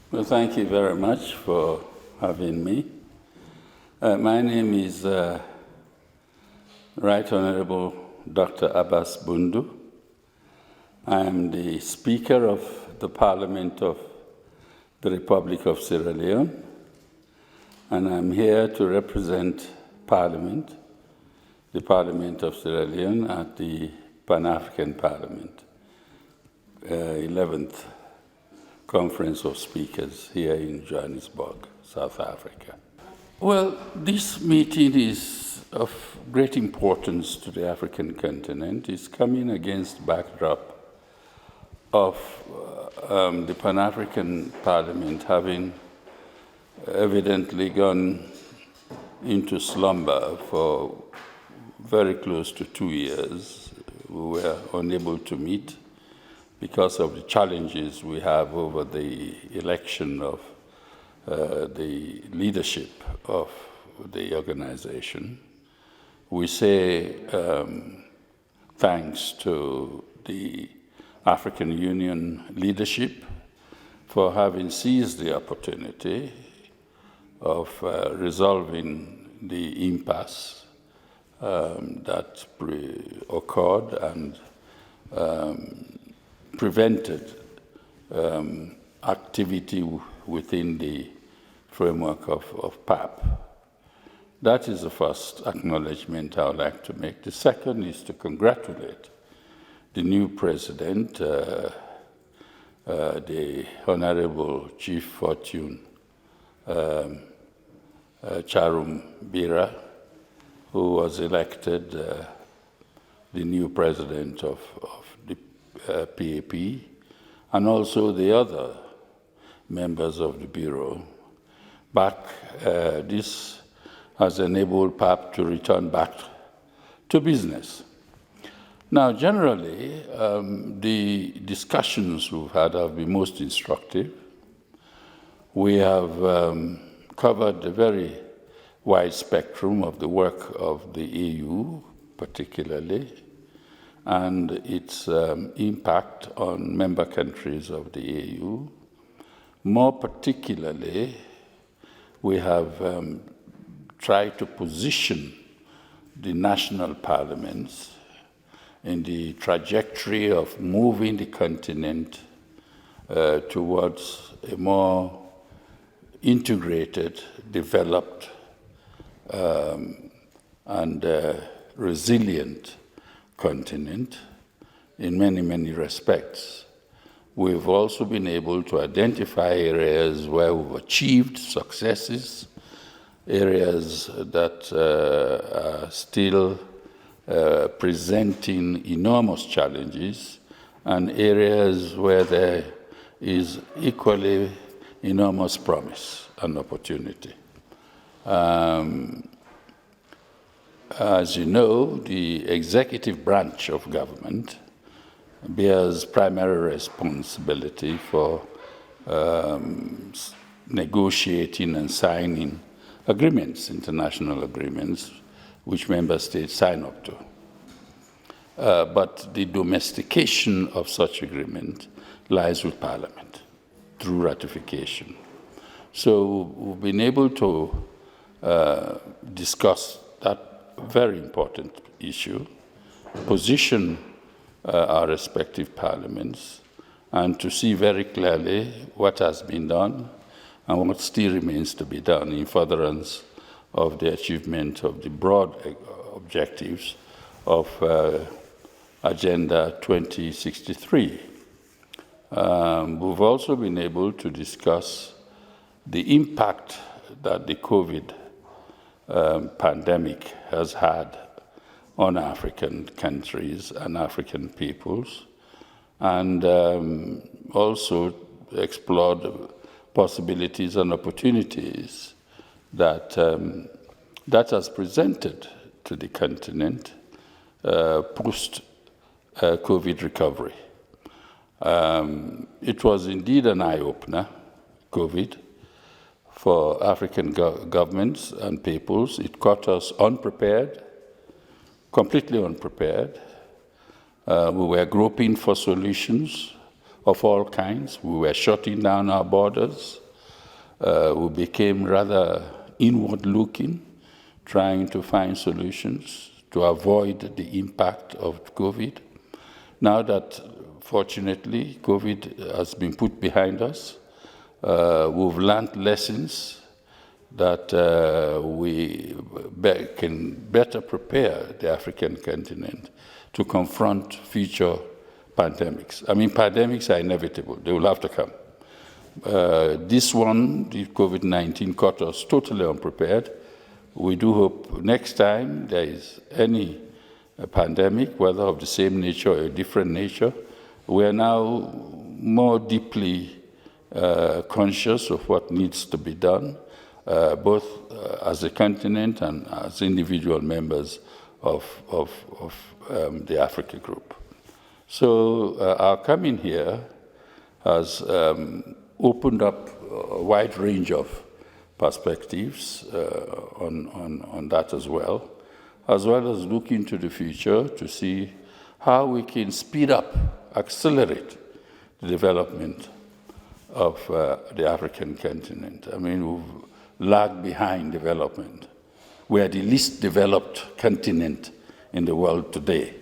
Well, thank you very much for having me. My name is Right Honorable Dr. Abass Bundu. I am the Speaker of the Parliament of the Republic of Sierra Leone, and I'm here to represent Parliament, the Parliament of Sierra Leone at the Pan-African Parliament, 11th Conference of Speakers here in Johannesburg, South Africa. Well, this meeting is of great importance to the African continent. It's coming against backdrop of the Pan-African Parliament having evidently gone into slumber for very close to 2 years. We were unable to meet because of the challenges we have over the election of the leadership of the organization. We say thanks to the African Union leadership for having seized the opportunity of resolving the impasse that occurred and prevented activity within the framework of PAP. That is the first acknowledgement I would like to make. The second is to congratulate the new president, the Honorable Chief Fortune Charum Bira, who was elected the new president of the PAP, and also the other members of the Bureau. This has enabled PAP to return back to business. Now, generally, the discussions we've had have been most instructive. We have covered a very wide spectrum of the work of the EU, particularly, and its impact on member countries of the EU. More particularly, we have tried to position the national parliaments in the trajectory of moving the continent towards a more integrated, developed, and resilient continent in many, many respects. We've also been able to identify areas where we've achieved successes, areas that are still presenting enormous challenges, and areas where there is equally enormous promise and opportunity. As you know, the executive branch of government bears primary responsibility for negotiating and signing agreements, international agreements, which member states sign up to. But the domestication of such agreement lies with Parliament through ratification. So we've been able to discuss that very important issue, position our respective parliaments, and to see very clearly what has been done and what still remains to be done in furtherance of the achievement of the broad objectives of Agenda 2063. We've also been able to discuss the impact that the COVID pandemic has had on African countries and African peoples, and also explored possibilities and opportunities that that has presented to the continent post-COVID recovery. It was indeed an eye-opener, COVID, for African governments and peoples. It caught us unprepared, completely unprepared. We were groping for solutions of all kinds. We were shutting down our borders. We became rather inward-looking, trying to find solutions to avoid the impact of COVID. Now that, fortunately, COVID has been put behind us, we've learned lessons that we can better prepare the African continent to confront future pandemics. I mean, pandemics are inevitable. They will have to come. This one, the COVID-19, caught us totally unprepared. We do hope next time there is any pandemic, whether of the same nature or a different nature, we are now more deeply conscious of what needs to be done, both as a continent and as individual members of the Africa Group. So our coming here has opened up a wide range of perspectives on that as well as looking to the future to see how we can speed up, accelerate the development of the African continent. I mean, we've lagged behind development. We are the least developed continent in the world today,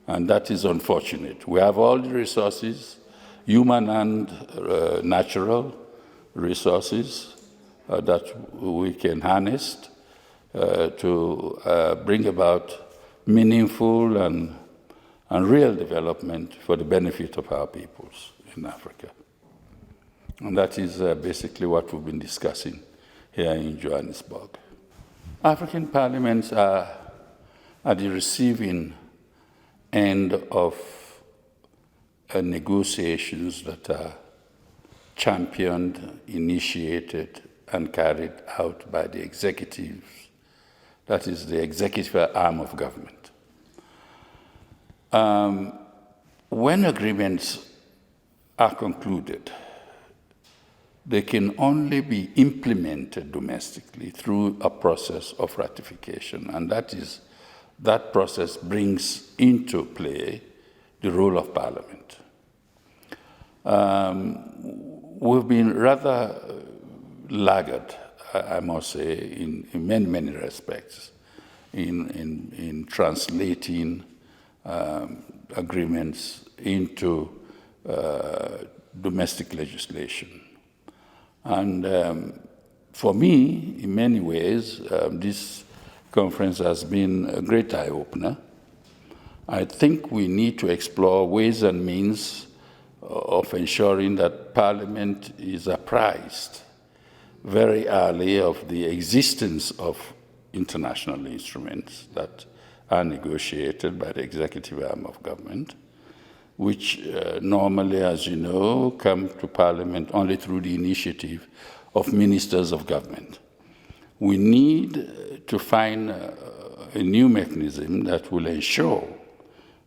and that is unfortunate. We have all the resources, human and natural resources that we can harness to bring about meaningful and real development for the benefit of our peoples in Africa. And that is basically what we've been discussing here in Johannesburg. African parliaments are at the receiving end of negotiations that are championed, initiated, and carried out by the executive, that is the executive arm of government. When agreements are concluded, they can only be implemented domestically through a process of ratification, and that process brings into play the role of Parliament. We've been rather laggard, I must say, in many, many respects, in translating agreements into domestic legislation. And for me, in many ways, this conference has been a great eye-opener. I think we need to explore ways and means of ensuring that Parliament is apprised very early of the existence of international instruments that are negotiated by the executive arm of government, which normally, as you know, come to Parliament only through the initiative of ministers of government. We need to find a new mechanism that will ensure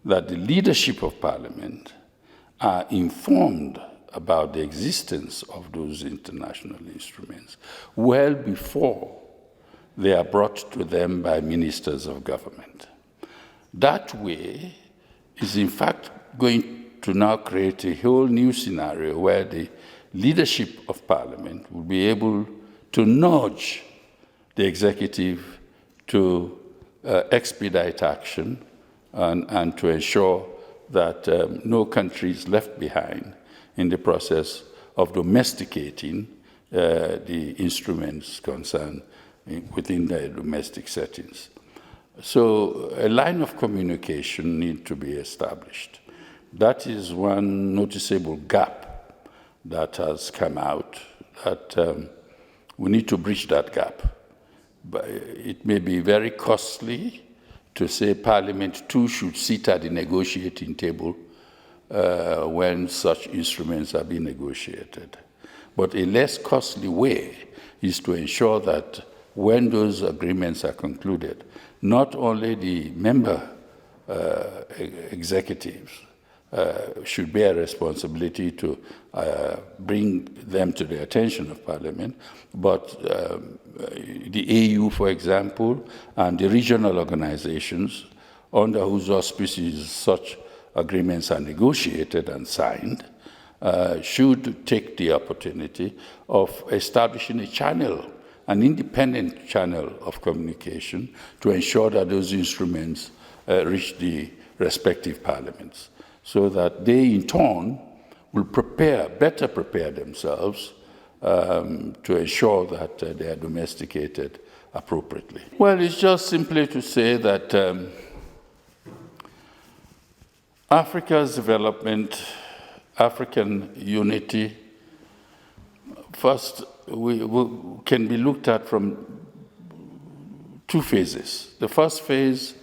that the leadership of Parliament are informed about the existence of those international instruments well before they are brought to them by ministers of government. That way is in fact going to now create a whole new scenario where the leadership of Parliament will be able to nudge the executive to expedite action and to ensure that no country is left behind in the process of domesticating the instruments concerned within their domestic settings. So a line of communication needs to be established. That is one noticeable gap that has come out, that we need to bridge that gap. But it may be very costly to say Parliament too should sit at the negotiating table when such instruments are being negotiated. But a less costly way is to ensure that when those agreements are concluded, not only the member executives should bear responsibility to bring them to the attention of Parliament, but the AU, for example, and the regional organizations under whose auspices such agreements are negotiated and signed, should take the opportunity of establishing a channel, an independent channel of communication to ensure that those instruments reach the respective parliaments, so that they in turn will better prepare themselves to ensure that they are domesticated appropriately. Well, it's just simply to say that Africa's development, African unity, first can be looked at from two phases. The first phase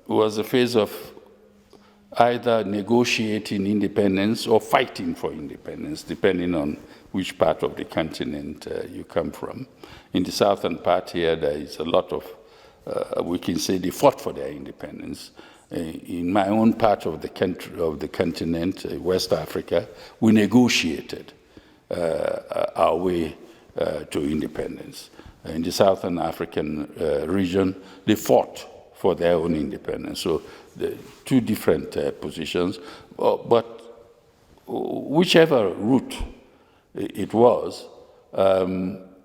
was a phase of either negotiating independence or fighting for independence, depending on which part of the continent you come from. In the southern part here, there is a lot of, we can say they fought for their independence. In my own part of the continent, West Africa, we negotiated our way to independence. In the Southern African region, they fought for their own independence. So the two different positions, but whichever route it was,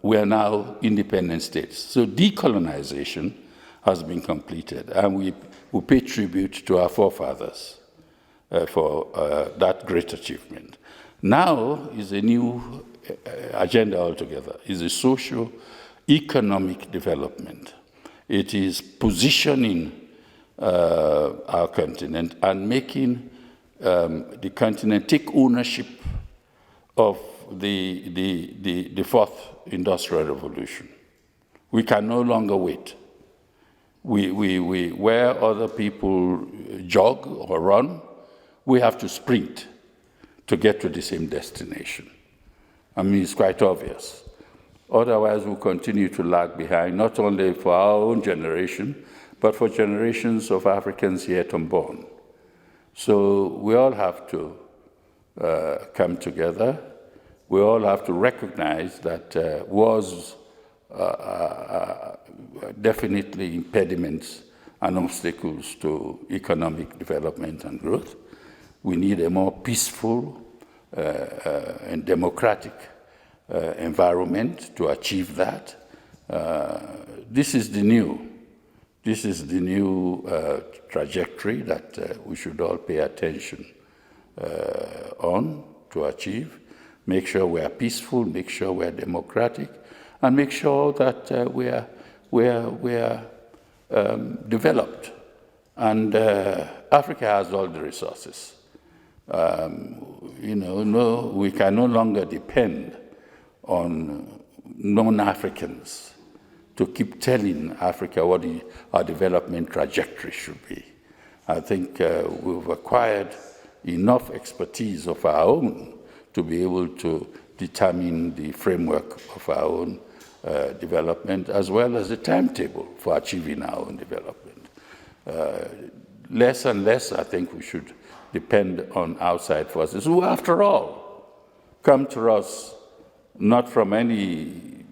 we are now independent states. So decolonization has been completed, and we pay tribute to our forefathers for that great achievement. Now is a new agenda altogether. It's a socio-economic development. It is positioning our continent and making the continent take ownership of the fourth industrial revolution. We can no longer wait. Where other people jog or run, we have to sprint to get to the same destination. I mean, it's quite obvious. Otherwise, we'll continue to lag behind, not only for our own generation, but for generations of Africans yet unborn. So we all have to come together. We all have to recognize that wars are definitely impediments and obstacles to economic development and growth. We need a more peaceful and democratic environment to achieve that. This is the new trajectory that we should all pay attention on to achieve. Make sure we are peaceful, make sure we are democratic, and make sure that we are developed. And Africa has all the resources. We can no longer depend on non-Africans to keep telling Africa what our development trajectory should be. I think we've acquired enough expertise of our own to be able to determine the framework of our own development, as well as the timetable for achieving our own development. Less and less, I think we should depend on outside forces, who, after all, come to us not from any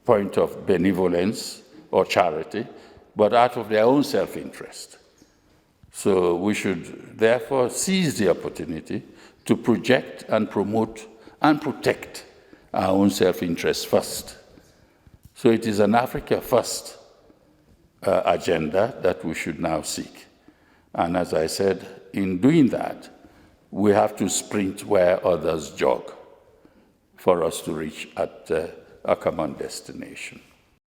point of benevolence or charity, but out of their own self-interest. So we should therefore seize the opportunity to project and promote and protect our own self-interest first. So it is an Africa first agenda that we should now seek. And as I said, in doing that, we have to sprint where others jog for us to reach at a common destination.